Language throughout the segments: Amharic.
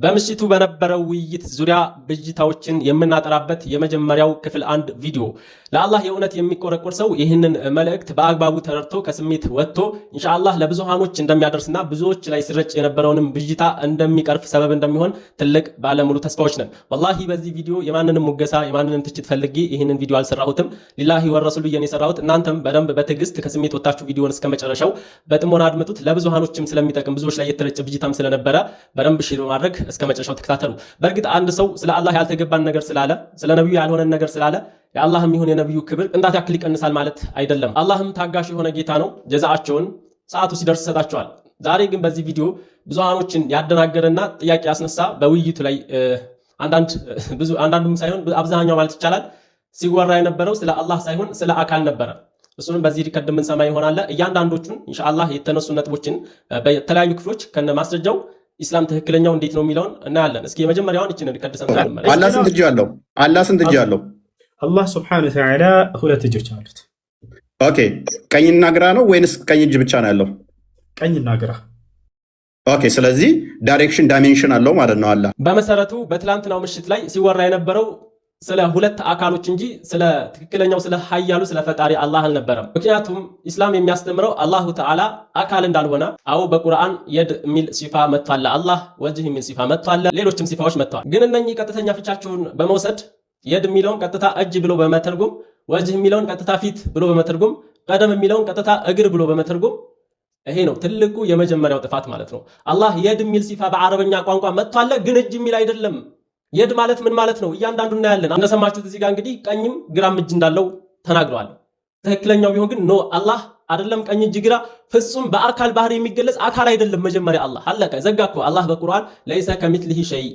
በምሽቱ በነበረው ውይይት ዙሪያ ብጅታዎችን የምናጠራበት የመጀመሪያው ክፍል 1 ቪዲዮ ለአላህ የእውነት የሚቆረቆር ሰው ይህንን መልእክት በአግባቡ ተረድቶ ከስሜት ወጥቶ ኢንሻአላህ ለብዙሃኖች እንደሚያደርስና ብዙዎች ላይ ሲረጭ የነበረውንም ብጅታ እንደሚቀርፍ ሰበብ እንደሚሆን ትልቅ ባለሙሉ ተስፋዎች ነን። ወላሂ በዚህ ቪዲዮ የማንንም ሙገሳ የማንንም ትችት ፈልጌ ይህንን ቪዲዮ አልሰራሁትም። ሊላሂ ወረሱሉ የሰራሁት እናንተም በደንብ በትዕግስት ከስሜት ወጣችሁ ቪዲዮን እስከመጨረሻው በጥሞና አድምጡት። ለብዙሃኖችም ስለሚጠቅም ብዙዎች ላይ የተረጨ ብጅታም ስለነበረ በደንብ ሼር በማድረግ እስከመጨረሻው ተከታተሉ። በእርግጥ አንድ ሰው ስለ አላህ ያልተገባን ነገር ስላለ ስለ ነብዩ ያልሆነን ነገር ስላለ የአላህም ይሁን የነብዩ ክብር ቅንጣት ያክል ይቀንሳል ማለት አይደለም። አላህም ታጋሽ የሆነ ጌታ ነው። ጀዛአቸውን ሰዓቱ ሲደርስ ይሰጣቸዋል። ዛሬ ግን በዚህ ቪዲዮ ብዙሃኖችን ያደናገረና ጥያቄ ያስነሳ በውይይቱ ላይ አንዳንድም ሳይሆን አብዛኛው ማለት ይቻላል ሲወራ የነበረው ስለ አላህ ሳይሆን ስለ አካል ነበረ። እሱንም በዚህ ሪከርድ የምንሰማ ይሆናል። እያንዳንዶቹን ኢንሻአላህ የተነሱ ነጥቦችን በተለያዩ ክፍሎች ከነ ማስረጃው ኢስላም ትክክለኛው እንዴት ነው የሚለውን እናያለን። እስኪ የመጀመሪያውን እቺን ሪከርድ ሰምተን ማለት አላህ ስንት እጅ አለው? አላህ ሱብሓነሁ ወተዓላ ሁለት እጆች አሉት። ኦኬ፣ ቀኝና ግራ ነው ወይንስ ቀኝ እጅ ብቻ ነው ያለው? ቀኝና ግራ። ኦኬ፣ ስለዚህ ዳይሬክሽን ዳይሜንሽን አለው ማለት ነው። አላህ በመሰረቱ በትላንትናው ምሽት ላይ ሲወራ የነበረው ስለ ሁለት አካሎች እንጂ ስለ ትክክለኛው ስለ ኃያሉ ስለ ፈጣሪ አላህ አልነበረም። ምክንያቱም ኢስላም የሚያስተምረው አላሁ ተዓላ አካል እንዳልሆነ። አዎ በቁርአን የድ የሚል ሲፋ መጥቷል፣ አላህ ወጅህ የሚል ሲፋ መጥቷል፣ ሌሎችም ሲፋዎች መጥተዋል። ግን እነኚህ ቀጥተኛ ፍቻቸውን በመውሰድ የድ የሚለውን ቀጥታ እጅ ብሎ በመተርጎም፣ ወጅህ የሚለውን ቀጥታ ፊት ብሎ በመተርጎም፣ ቀደም የሚለውን ቀጥታ እግር ብሎ በመተርጎም፣ ይሄ ነው ትልቁ የመጀመሪያው ጥፋት ማለት ነው። አላህ የድ የሚል ሲፋ በአረበኛ ቋንቋ መጥቷል፣ ግን እጅ የሚል አይደለም። የድ ማለት ምን ማለት ነው? እያንዳንዱ እናያለን። እንደሰማችሁት እዚህ ጋር እንግዲህ ቀኝም ግራም እጅ እንዳለው ተናግረዋል። ትክክለኛው ቢሆን ግን ኖ አላህ አይደለም ቀኝ እጅ ግራ ፍጹም በአካል ባህሪ የሚገለጽ አካል አይደለም። መጀመሪያ አላህ አለቀ ዘጋኩ። አላህ በቁርአን ለይሰ ከሚትሊሂ ሸይ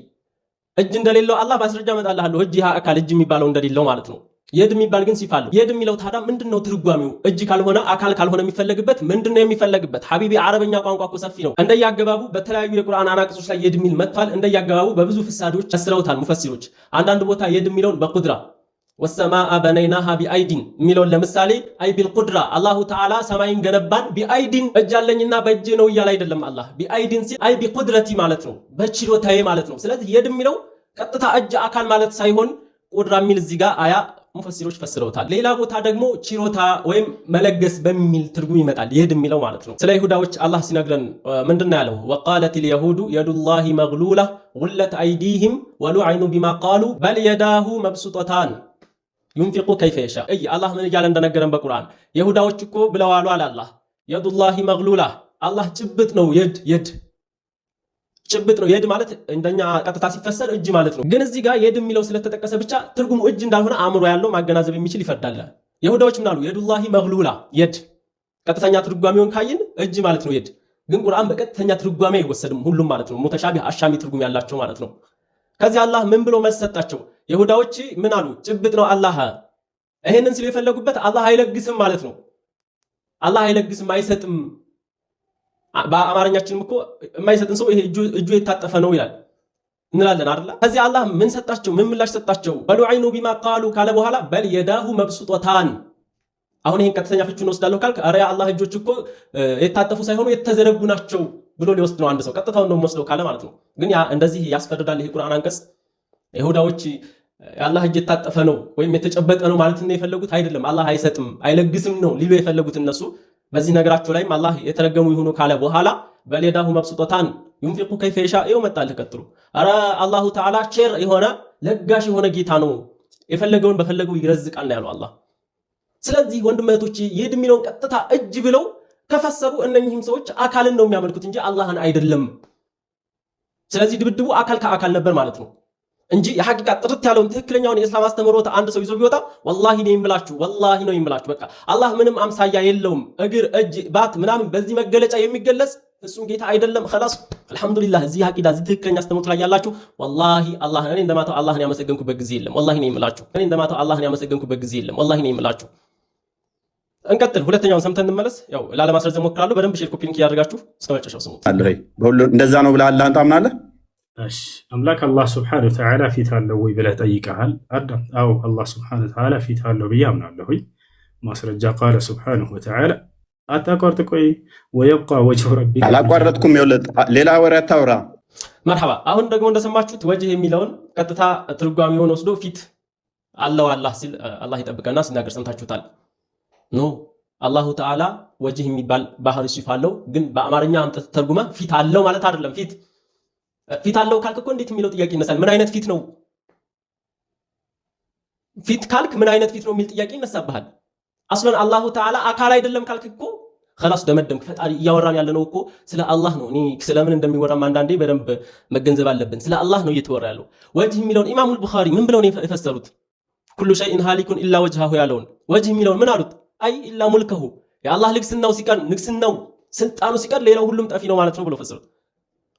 እጅ እንደሌለው አላህ ማስረጃ መጣልሃለሁ። እጅ አካል እጅ የሚባለው እንደሌለው ማለት ነው። የድ የሚባል ግን ሲፋ አለው። የድ የሚለው ታዲያ ምንድነው ትርጓሜው? እጅ ካልሆነ አካል ካልሆነ የሚፈለግበት ምንድነው የሚፈለግበት? ሐቢቢ አረበኛ ቋንቋ እኮ ሰፊ ነው። እንደያገባቡ በተለያዩ የቁርአን አናቅጾች ላይ የድ የሚል መጥቷል። እንደያገባቡ በብዙ ፍሳዶች አስረውታል ሙፈሲሮች። አንዳንድ ቦታ የድ የሚለውን በቁድራ ወሰማአ በነይናሃ ቢአይዲን የሚለውን ለምሳሌ አይ ቢልቁድራ አላሁ ተዓላ ሰማይን ገነባን ቢአይዲን እጅ አለኝና በእጅ ነው እያለ አይደለም። አላህ ቢአይዲን ሲል አይ ቢቁድረቲ ማለት ነው፣ በችሎታዬ ማለት ነው። ስለዚህ የድ የሚለው ቀጥታ እጅ አካል ማለት ሳይሆን ቁድራ የሚል እዚህ ጋር አያ ሙፈሲሮች ፈስረውታል። ሌላ ቦታ ደግሞ ችሮታ ወይም መለገስ በሚል ትርጉም ይመጣል የድ የሚለው ማለት ነው። ስለ ይሁዳዎች አላህ ሲነግረን ምንድን ነው ያለው? ወቃለቲል የሁዱ የዱላሂ መግሉላ ጉለት አይዲሂም ወሉዐኑ ቢማ ቃሉ በል የዳሁ መብሱጠታን ዩንፊቁ ከይፈ የሻ። አላህ ምን እያለ እንደነገረን በቁርአን ይሁዳዎች እኮ ብለዋሉ አለ አላህ የዱላሂ መግሉላ አላህ ጭብጥ ነው። የድ ጭብጥ ነው። የድ ማለት እንደኛ ቀጥታ ሲፈሰር እጅ ማለት ነው። ግን እዚህ ጋር የድ የሚለው ስለተጠቀሰ ብቻ ትርጉሙ እጅ እንዳልሆነ አእምሮ ያለው ማገናዘብ የሚችል ይፈርዳል። ይሁዳዎች ምን አሉ? የዱላሂ መግሉላ የድ ቀጥተኛ ትርጓሜውን ካይን እጅ ማለት ነው የድ። ግን ቁርአን በቀጥተኛ ትርጓሜ አይወሰድም ሁሉም ማለት ነው። ሙተሻቢህ አሻሚ ትርጉም ያላቸው ማለት ነው። ከዚህ አላህ ምን ብሎ መልስ ሰጣቸው? ይሁዳዎች ምን አሉ? ጭብጥ ነው አላህ። ይሄንን ሲሉ የፈለጉበት አላህ አይለግስም ማለት ነው። አላህ አይለግስም አይሰጥም። በአማርኛችንም እኮ የማይሰጥን ሰው ይሄ እጁ የታጠፈ ነው ይላል እንላለን አይደል? ከዚህ አላህ ምን ሰጣቸው? ምን ምላሽ ሰጣቸው? በሉዐኑ ቢማ ቃሉ ካለ በኋላ በል የዳሁ መብሱጠታን። አሁን ይሄን ቀጥተኛ ፍቹን ወስዳለሁ ካልክ አረ አላህ እጆች እኮ የታጠፉ ሳይሆኑ የተዘረጉ ናቸው ብሎ ሊወስድ ነው አንድ ሰው። ቀጥታውን ነው ወስደው ካለ ማለት ነው። ግን ያ እንደዚህ ያስፈርዳል። ይሄ ቁርአን አንቀጽ ይሁዳዎች የአላህ እጅ የታጠፈ ነው ወይም የተጨበጠ ነው ማለት ነው የፈለጉት አይደለም። አላህ አይሰጥም አይለግስም ነው ሊሉ የፈለጉት እነሱ። በዚህ ነገራቸው ላይም አላህ የተረገሙ ይሁኑ ካለ በኋላ በሌዳሁ መብሱጠታን ዩንፊቁ ከይፈ የሻ ይው መጣል ተከትሎ አረ አላሁ ተዓላ ቸር የሆነ ለጋሽ የሆነ ጌታ ነው፣ የፈለገውን በፈለገው ይረዝቃል ነው ያለው አላህ። ስለዚህ ወንድም እህቶቼ የድ የሚለውን ቀጥታ እጅ ብለው ከፈሰሩ እነኚህም ሰዎች አካልን ነው የሚያመልኩት እንጂ አላህን አይደለም። ስለዚህ ድብድቡ አካል ከአካል ነበር ማለት ነው እንጂ የሐቂቃ ጥርት ያለውን ትክክለኛውን የእስላም አስተምህሮት አንድ ሰው ይዞ ቢወጣ ወላሂ ነው የምላችሁ፣ ወላሂ ነው የምላችሁ። በቃ አላህ ምንም አምሳያ የለውም። እግር፣ እጅ፣ ባት ምናምን በዚህ መገለጫ የሚገለጽ እሱም ጌታ አይደለም። خلاص አልহামዱሊላህ። እዚህ ሐቂቃ እዚህ ትክክለኛ አስተምህሮት ላይ ያላችሁ ወላሂ አላህ እኔ እንደማታው አላህን ያመሰገንኩበት ጊዜ የለም። ወላሂ ነው የምላችሁ። እኔ እንደማታው አላህን ያመሰገንኩበት ጊዜ የለም። ወላሂ ነው የምላችሁ። እንቀጥል። ሁለተኛውን ሰምተን እንመለስ። ያው ላለማስረዘም ሞክራለሁ። በደንብ ሼር ኮፒ ሊንክ ያደርጋችሁ እስከመጨረሻው ስሙት። በሁሉ እንደዛ ነው ብለህ አላህን ታምናለህ? እሺ አምላክ አላህ ሱብሓነሁ ወተዓላ ፊት አለው ወይ ብለህ ጠይቀሃል አዳም። አዎ አላህ ሱብሓነሁ ወተዓላ ፊት አለው ብዬ አምናለሁ። ማስረጃ ቃለ ሱብሓነሁ ወተዓላ አታቋርጥ። ቆይ ወየብቃ ወጅሁ ረቢከ አላቋረጥኩም። ሌላ ወሬ አታውራ። መርሐባ። አሁን ደግሞ እንደሰማችሁት ወጅህ የሚለውን ቀጥታ ትርጓሜውን ወስዶ ፊት አለው አላህ ሲል አላህ ይጠብቀና ሲናገር ሰምታችሁታል። ኖ አላሁ ተዓላ ወጅህ የሚባል ባህሪ ሲፋ አለው፣ ግን በአማርኛ አምጥተህ ተርጉመህ ፊት አለው ማለት አይደለም። ፊት አለው ካልክ እኮ እንዴት የሚለው ጥያቄ ይነሳል። ምን አይነት ፊት ነው? ፊት ካልክ ምን አይነት ፊት ነው የሚል ጥያቄ ይነሳብሃል። አስለን አላሁ ተዓላ አካል አይደለም ካልክ እኮ خلاص ደመደምክ። ፈጣሪ እያወራን ያለነው እኮ ስለ አላህ ነው። እኔ ስለምን እንደሚወራም አንዳንዴ በደንብ መገንዘብ አለብን። ስለ አላህ ነው እየተወራ ያለው። ወጅህ የሚለውን ኢማሙ አልቡኻሪ ምን ብለው ነው የፈሰሩት? ኩሉ ሸይኢን ሃሊኩን ኢላ ወጅሃሁ ያለውን ወጅህ የሚለውን ምን አሉት? አይ ኢላ ሙልከሁ፣ የአላህ ልግስናው ሲቀር፣ ንግስናው ስልጣኑ ሲቀር ሌላው ሁሉም ጠፊ ነው ማለት ነው ብለው ፈሰሩት።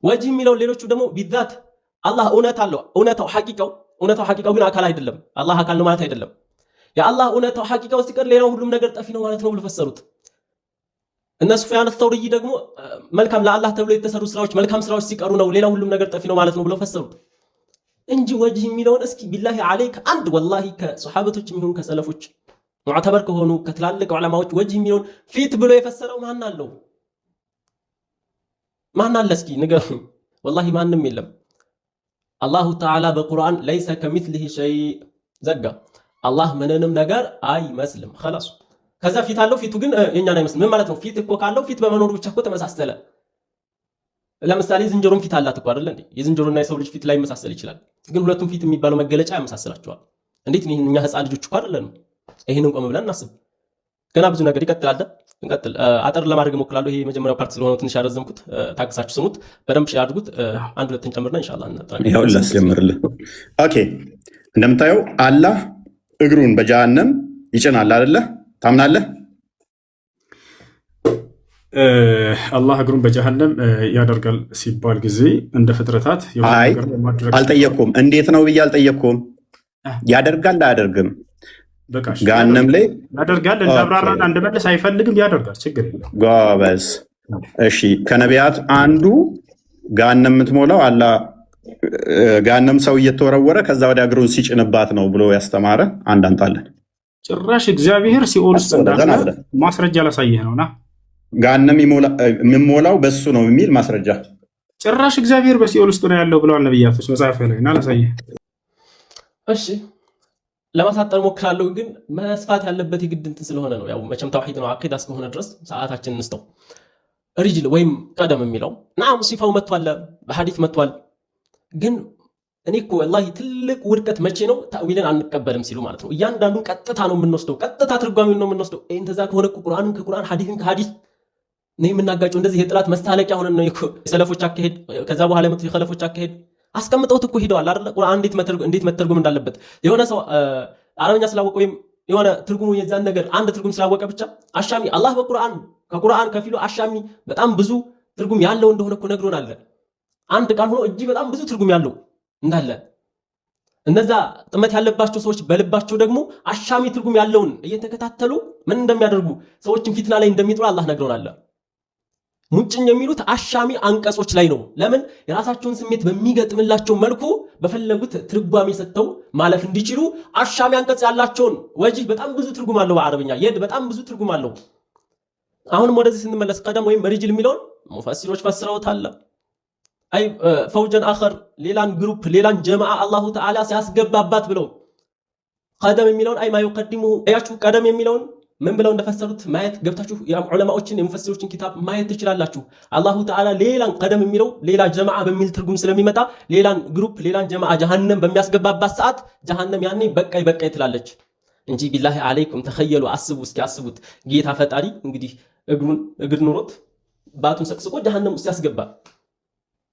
ወጅህ የሚለውን ሌሎቹ ደግሞ ቢዛት አላህ እውነት አለው። እውነታው ሐቂቃው ግን አካል አይደለም። አላህ አካል ነው ማለት አይደለም። የአላህ እውነታው ሐቂቃው ሲቀር ሌላው ሁሉም ነገር ጠፊ ነው ማለት ነው ብለው ፈሰሩት። እነ ሱፊያን አስተውሪ ደግሞ መልካም ለአላህ ተብሎ የተሰሩ ስራዎች መልካም ስራዎች ሲቀሩ ነው ሌላው ሁሉም ነገር ጠፊ ነው ማለት ነው ብለው ፈሰሩት እንጂ ወጅህ የሚለውን እስኪ ቢላሂ አለይክ አንድ ወላሂ ከሱሐበቶች የሚሆን ከሰለፎች ሙዕተበር ከሆኑ ከትላልቅ ዑለማዎች ወጅህ የሚለውን ፊት ብሎ የፈሰረው ማን አለው? ማን አለ? እስኪ ንገሩኝ። ወላሂ ማንም የለም። አላሁ ተዓላ በቁርአን ለይሰ ከሚስሊሂ ሸይ ዘጋ። አላህ ምንንም ነገር አይመስልም። خلاص ከዛ ፊት አለው። ፊቱ ግን የኛን አይመስልም። ምን ማለት ነው? ፊት እኮ ካለው ፊት በመኖሩ ብቻ እኮ ተመሳሰለ። ለምሳሌ ዝንጀሮም ፊት አላት እኮ አይደል እንዴ? የዝንጀሮና የሰው ልጅ ፊት ላይ መሳሰል ይችላል። ግን ሁለቱም ፊት የሚባለው መገለጫ ያመሳስላቸዋል። እንዴት እኛ ህፃን ልጆች እኮ አይደለንም። ይሄንን ቆም ብለን እናስብ። ገና ብዙ ነገር ይቀጥላል። እንቀጥል። አጠር ለማድረግ እሞክራለሁ። ይሄ የመጀመሪያው ፓርት ስለሆነ ትንሽ ያረዘምኩት፣ ታግሳችሁ ስሙት። በደንብ ሼር አድርጉት። አንድ ሁለትን ጨምርና ኢንሻአላህ እናጠራለን። ይሄው ላስጀምርልህ። ኦኬ፣ እንደምታየው አላህ እግሩን በጀሃነም ይጭናል አይደለ? ታምናለህ? አላህ እግሩን በጀሃነም ያደርጋል ሲባል ጊዜ እንደ ፍጥረታት አልጠየቅኩም። እንዴት ነው ብዬ አልጠየቅኩም። ያደርጋል አያደርግም? ገሃነም ላይ ያደርጋል። እንዳብራራና እንደመለስ አይፈልግም። ያደርጋል፣ ችግር የለም። ጎበዝ። እሺ፣ ከነቢያት አንዱ ገሃነም የምትሞላው አላህ ገሃነም ሰው እየተወረወረ ከዛ ወደ እግሩን ሲጭንባት ነው ብሎ ያስተማረ አንድ አንጣለን። ጭራሽ እግዚአብሔር ሲኦል ውስጥ እንዳለ ማስረጃ ላሳየህ ነውና ገሃነም የሚሞላው በሱ ነው የሚል ማስረጃ። ጭራሽ እግዚአብሔር በሲኦል ውስጥ ነው ያለው ብለዋል ነብያቶች መጽሐፍ ላይ እና ላሳየህ። እሺ ለማሳጠር ሞክራለሁ፣ ግን መስፋት ያለበት የግድ እንትን ስለሆነ ነው። ያው መቼም ተውሂድ ነው አቂዳ እስከሆነ ድረስ ሰዓታችንን እንስተው። ሪጅል ወይም ቀደም የሚለው ናም ሲፋው መጥቷል፣ በሐዲስ መጥቷል። ግን እኔ እኮ ወላሂ ትልቅ ውድቀት መቼ ነው ተእዊልን አንቀበልም ሲሉ ማለት ነው። እያንዳንዱን ቀጥታ ነው የምንወስደው፣ ቀጥታ ትርጓሜውን ነው የምንወስደው። እንደዛ ከሆነ ቁርአንን ከቁርአን ሐዲስን ከሐዲስ ነው የምናጋጨው። እንደዚህ የጥላት መሳለቂያ ሆነን ነው የሰለፎች አካሄድ፣ ከዛ በኋላ የመጡ የኸለፎች አካሄድ አስቀምጠውት እኮ ሄደዋል አይደል? ቁርአን እንዴት መተርጎም እንዳለበት የሆነ ሰው አረበኛ ስላወቀ ወይም የሆነ ትርጉሙ የዛን ነገር አንድ ትርጉም ስላወቀ ብቻ አሻሚ አላህ ከቁርአን ከፊሉ አሻሚ በጣም ብዙ ትርጉም ያለው እንደሆነ እኮ ነግሮናል። አንድ ቃል ሆኖ እጅግ በጣም ብዙ ትርጉም ያለው እንዳለ እነዛ ጥመት ያለባቸው ሰዎች በልባቸው ደግሞ አሻሚ ትርጉም ያለውን እየተከታተሉ ምን እንደሚያደርጉ ሰዎችን ፊትና ላይ እንደሚጥሉ አላህ ነግሮናል። ሙጭኝ የሚሉት አሻሚ አንቀጾች ላይ ነው። ለምን? የራሳቸውን ስሜት በሚገጥምላቸው መልኩ በፈለጉት ትርጓሜ ሰጥተው ማለፍ እንዲችሉ አሻሚ አንቀጽ ያላቸውን ወጂህ በጣም ብዙ ትርጉም አለው። በአረብኛ የድ በጣም ብዙ ትርጉም አለው። አሁንም ወደዚህ ስንመለስ ቀደም ወይም ሪጅል የሚለውን ሙፈሲሮች ፈስረውታል። አይ ፈውጀን አኸር ሌላን ግሩፕ ሌላን ጀማዓ አላሁ ተዓላ ሲያስገባባት ብለው ቀደም የሚለውን አይ ማይቀድሙሁ አያችሁ። ቀደም የሚለውን ምን ብለው እንደፈሰሩት ማየት ገብታችሁ የዑለማዎችን የሙፈሲሮችን ኪታብ ማየት ትችላላችሁ። አላሁ ተዓላ ሌላን ቀደም የሚለው ሌላ ጀማዓ በሚል ትርጉም ስለሚመጣ ሌላን ግሩፕ ሌላን ጀማዓ ጀሃነም በሚያስገባባት ሰዓት ጀሃነም ያኔ በቃይ ትላለች እንጂ ቢላሂ አለይኩም ተኸየሉ እስኪ አስቡት ጌታ ፈጣሪ እንግዲህ እግር ኑሮት ባቱን ሰቅስቆ ጀሃነም ውስጥ ያስገባ።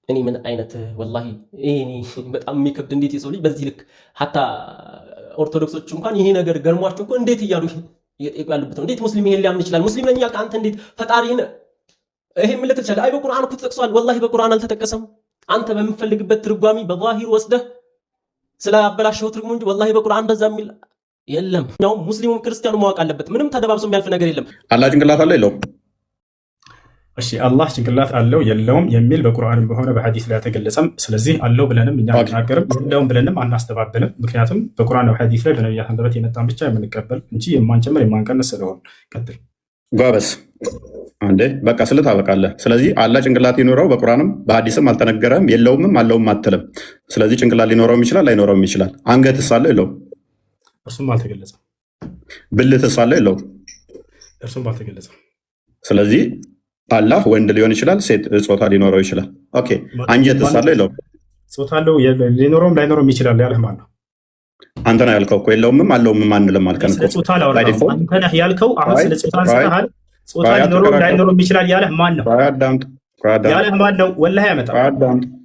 እኔ ምን አይነት ወላሂ እኔ በጣም የሚከብድ እንዴት የሰው ልጅ በዚህ ልክ ሐታ ኦርቶዶክሶች እንኳን ይሄ ነገር ገርሟቸው እኮ እንዴት እያሉ እየጠየቁ ያሉበት ነው። እንዴት ሙስሊም ይሄን ሊያምን ይችላል? ሙስሊም ነኝ ያልክ አንተ እንዴት ፈጣሪህን ይሄ ምን ልትችል? አይ በቁርአን እኮ ተጠቅሷል። ወላሂ በቁርአን አልተጠቀሰም። አንተ በምፈልግበት ትርጓሚ በዛሂር ወስደህ ስለ አበላሸው ትርጉም እንጂ ወላሂ በቁርአን እንደዛ የሚል የለም። ያው ሙስሊሙም ክርስቲያኑ ማወቅ አለበት። ምንም ተደባብሶ የሚያልፍ ነገር የለም። አላህ ጭንቅላት አለው የለውም? እሺ አላህ ጭንቅላት አለው የለውም የሚል በቁርአንም በሆነ በሐዲስ ላይ አልተገለጸም። ስለዚህ አለው ብለንም እኛ አንናገርም፣ የለውም ብለንም አናስተባብልም። ምክንያቱም በቁርአን በሐዲስ ላይ በነቢያት አንደበት የመጣን ብቻ የምንቀበል እንጂ የማንጨምር የማንቀንስ ስለሆነ። ቀጥል። ጓበስ አንዴ በቃ ስለ ታበቃለህ። ስለዚህ አላህ ጭንቅላት ይኖረው በቁርአንም በሐዲስም አልተነገረም፣ የለውምም አለውም አትልም። ስለዚህ ጭንቅላት ሊኖረውም ይችላል ላይኖረውም ይችላል። አንገትስ አለው የለውም? እርሱም አልተገለጸም። ብልትስ አለው የለውም? እርሱም አልተገለጸም። ስለዚህ አላህ ወንድ ሊሆን ይችላል፣ ሴት ጾታ ሊኖረው ይችላል። ኦኬ አንጀትስ አለው የለውም? ጾታ አለው፣ ሊኖረውም ላይኖረውም ይችላል ያለህ ማን ነው? አንተ ነህ ያልከው እኮ የለውምም አለውም አንልም አልከን እኮ። ጾታ ላወራው አንተ ነህ ያልከው። አሁን ስለ ጾታ አንስተሃል። ጾታ ሊኖረውም ላይኖረውም ይችላል ያለህ ማን ነው? ያለህ ማን ነው? ወላሂ ያመጣ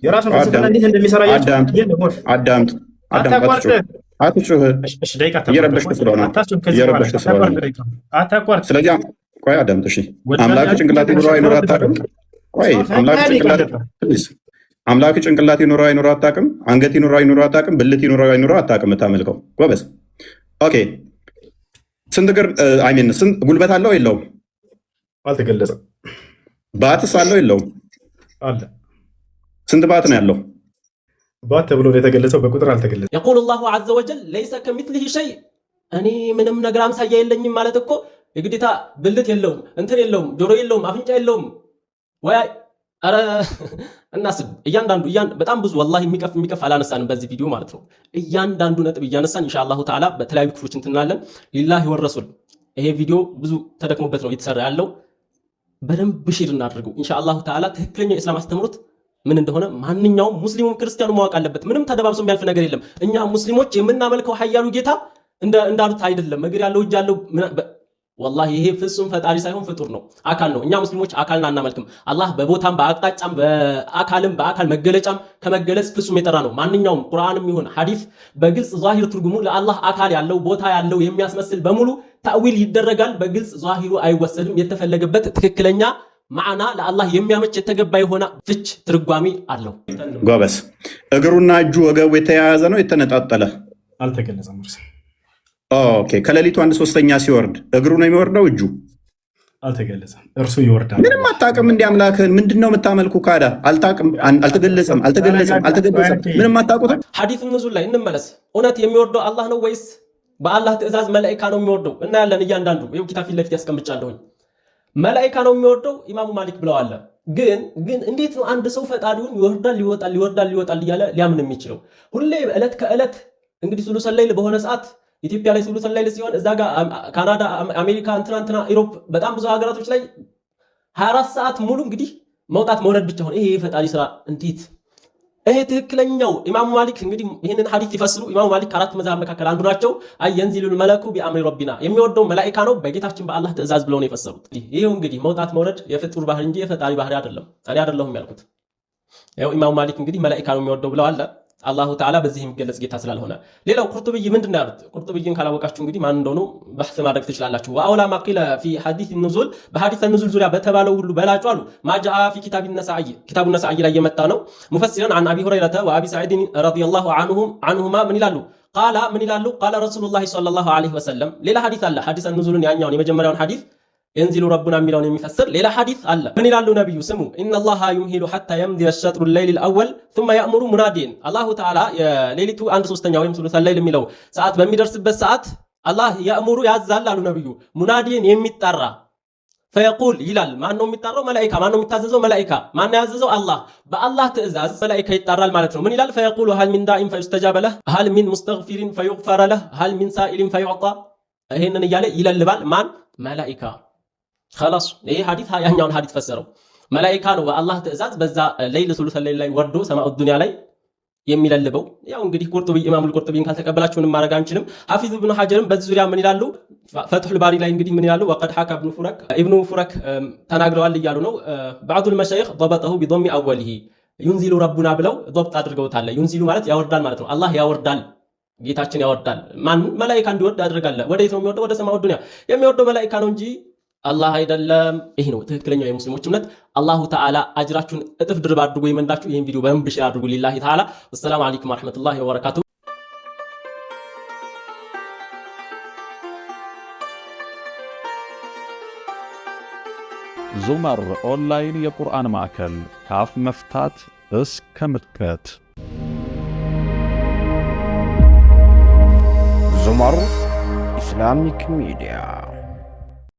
የራሱን ፍልስፍና እንዴት እንደሚሰራ አዳምጥ። አትጩህ፣ እየረበሽክ ስለሆነ አታቋርጥ። ስለዚህ ቆይ አዳምጥ። እሺ አምላክ ጭንቅላት ይኖረው አይኖረው አታውቅም? ቆይ አምላክ ጭንቅላት ይኖረው አይኖረው አታውቅም? አንገት ይኖረው አይኖረው አታውቅም? ብልት ይኖረው አይኖረው አታውቅም? የምታመልከው ጎበዝ። ኦኬ ስንት እግር ስንት ጉልበት አለው የለውም? አልተገለጸም። ባትስ አለው የለውም? አለ። ስንት ባት ነው ያለው? ባት ተብሎ የተገለጸው በቁጥር አልተገለጸም። የቁል ላሁ ዐዘ ወጀል ለይሰ ከሚስሊሂ ሸይ፣ እኔ ምንም ነገር አምሳያ የለኝም ማለት እኮ የግዴታ ብልት የለውም፣ እንትን የለውም፣ ጆሮ የለውም፣ አፍንጫ የለውም ወይ? አረ እናስብ። እያንዳንዱ በጣም ብዙ ወላሂ የሚቀፍ አላነሳንም በዚህ ቪዲዮ ማለት ነው። እያንዳንዱ ነጥብ እያነሳን ኢንሻአላሁ ተዓላ በተለያዩ ክፍሎች እንትናለን። ሊላሂ ወረሱል ይሄ ቪዲዮ ብዙ ተደክሞበት ነው እየተሰራ ያለው። በደንብ ሼር እናድርገው ኢንሻአላሁ ተዓላ። ትክክለኛው የእስላም አስተምሮት ምን እንደሆነ ማንኛውም ሙስሊሙም ክርስቲያኑ ማወቅ አለበት። ምንም ተደባብሶ የሚያልፍ ነገር የለም። እኛ ሙስሊሞች የምናመልከው ኃያሉ ጌታ እንዳሉት አይደለም። እግር ያለው እጅ ያለው ወላሂ ይሄ ፍጹም ፈጣሪ ሳይሆን ፍጡር ነው፣ አካል ነው። እኛ ሙስሊሞች አካልን አናመልክም። አላህ በቦታም በአቅጣጫም በአካልም በአካል መገለጫም ከመገለጽ ፍጹም የጠራ ነው። ማንኛውም ቁርአንም ይሁን ሐዲስ በግልጽ ዛሂር ትርጉሙ ለአላህ አካል ያለው ቦታ ያለው የሚያስመስል በሙሉ ተእዊል ይደረጋል። በግልጽ ዛሂሩ አይወሰድም። የተፈለገበት ትክክለኛ ማዕና ለአላህ የሚያመች የተገባ የሆነ ፍች ትርጓሜ አለው። ጎበስ እግሩና እጁ ወገቡ የተያያዘ ነው የተነጣጠለ? አልተገለጸም። ኦኬ ከሌሊቱ 1/3 ሲወርድ እግሩ ነው የሚወርደው? እጁ አልተገለጸም። እርሱ ይወርዳል። ምንም አታውቅም። እንዲህ አምላክህን ምንድነው የምታመልኩ? ካዳ አልታውቅም። አልተገለጸም። ምንም አታውቁትም። ሐዲስ ንዙል ላይ እንመለስ። እውነት የሚወርደው አላህ ነው ወይስ በአላህ ትእዛዝ መላኢካ ነው የሚወርደው? እናያለን። እያንዳንዱ ይኸው ኪታብ ፊት ለፊት ያስቀምጫለሁኝ። መላኢካ ነው የሚወርደው ኢማሙ ማሊክ ብለዋል። ግን እንዴት ነው አንድ ሰው ፈጣሪውን ይወርዳል ይወጣል እያለ ሊያምን የሚችለው? ሁሌ ዕለት ከዕለት እንግዲህ ሱሉሰል ለይል በሆነ ሰዓት ኢትዮጵያ ላይ ሱሉሰል ለይል ሲሆን እዛ ጋር ካናዳ፣ አሜሪካ፣ እንትና ኢሮፕ በጣም ብዙ ሀገራቶች ላይ 24 ሰዓት ሙሉ እንግዲህ መውጣት መውረድ ብቻ ሆነ። ይሄ የፈጣሪ ስራ እንዴት! ይሄ ትክክለኛው ኢማሙ ማሊክ እንግዲህ ይህንን ሐዲስ ሲፈስሩ ኢማሙ ማሊክ ከአራት መዛህብ መካከል አንዱ ናቸው። የንዚሉል መለኩ ቢአምሪ ረቢና የሚወርደው መላኢካ ነው በጌታችን በአላህ ትእዛዝ ብለው ነው የፈሰሩት። ይሄው እንግዲህ መውጣት መውረድ የፍጡር ባህሪ እንጂ የፈጣሪ ባህሪ አይደለም። እኔ አይደለሁም ያልኩት። ይሄው ኢማሙ ማሊክ እንግዲህ መላኢካ ነው የሚወርደው ብለዋል። አላሁ ተዓላ በዚህ የሚገለጽ ጌታ ስላልሆነ። ሌላው ቁርጡብይ ምንድን ያሉት? ቁርጡብይን ካላወቃችሁ እንግዲህ ማን እንደሆነ በሕስ ማድረግ ትችላላችሁ። ወአውላ ማቂለ ፊ ሐዲስ ኑዙል በሐዲስ ኑዙል ዙሪያ በተባለው ሁሉ በላጩ አሉ ማጃአ ፊ ኪታብ ነሳኢ ላይ የመጣ ነው። ሙፈሲረን አን አቢ ሁረይረተ ወአቢ ሰዒድ ረዲየላሁ ዐንሁማ ምን ይላሉ? ቃለ ረሱሉላሂ ሰለላሁ ዐለይሂ ወሰለም። ሌላ ሐዲስ አለ። ሐዲስ ኑዙልን ያኛውን የመጀመሪያውን ሐዲስ የንዚሉ ረቡና የሚለውን የሚፈስር ሌላ ሐዲስ አለ። ምን ይላሉ ነብዩ? ስሙ ኢነላሃ ዩምሂሉ ሐታ የምዲየ ሸጥሩ ለይል አወል ثم يأمر ሙናዲን። አላሁ ተዓላ የሌሊቱ 1/3 ወይም ሱሉሰል ለይል የሚለው ሰዓት በሚደርስበት ሰዓት አላህ ያእሙሩ ያዛል አሉ ነብዩ። ሙናዲን የሚጠራ ፈየቁል ይላል። ማን ነው የሚጠራው? መላኢካ። ማን ነው የሚታዘዘው? መላኢካ። ማን ነው ያዘዘው? አላህ። በአላህ ትእዛዝ መላኢካ ይጠራል ማለት ነው። ምን ይላል? ፈየቁሉ ሀል ሚን ዳኢን ፈዩስተጃበ ለህ፣ ሀል ሚን ሙስተግፊሪን ፈዩግፈረ ለህ፣ ሀል ሚን ሳኢሊን ፈዩዕጣ። ይሄንን እያለ ይለልባል። ማን? መላኢካ። خلاص ይሄ ሐዲስ ያኛውን ሐዲስ ፈሰረው። መላኢካ ነው በአላህ ትእዛዝ በዛ ለይል ሱሉሰል ለይል ላይ ወርዶ ሰማኡ ዱንያ ላይ የሚለልበው። ያው እንግዲህ ኢማሙል ቁርጡቢን ካልተቀበላችሁ ምንም ማድረግ አንችልም። ሐፊዝ ኢብኑ ሐጀርም በዚህ ዙሪያ ምን ይላሉ? ፈትሁል ባሪ ላይ እንግዲህ ምን ይላሉ? ወቀድ ሐካ ኢብኑ ፉረክ ተናግረዋል እያሉ ነው። ባዕዱል መሻይኽ ضبطه بضم اوله ينزل ربنا ብለው ضبط አድርገውታል። ዩንዚሉ ማለት ያወርዳል ማለት ነው። አላህ ያወርዳል፣ ጌታችን ያወርዳል። ማን? መላኢካ እንዲወርድ ያደርጋል። ወዴት ነው የሚወርደው? ወደ ሰማኡ ዱንያ የሚወርደው መላኢካ ነው እንጂ አላህ አይደለም። ይሄ ነው ትክክለኛው የሙስሊሞች እምነት። አላሁ ተዓላ አጅራችሁን እጥፍ ድርብ አድርጎ ይመንዳችሁ። ይሄን ቪዲዮ በደንብ ሼር አድርጉ። ሊላሂ ተዓላ። ወሰላሙ አለይኩም ወራህመቱላሂ ወበረካቱ። ዙመር ኦንላይን የቁርአን ማዕከል ከአፍ መፍታት እስከ ምትከት። ዙመር ኢስላሚክ ሚዲያ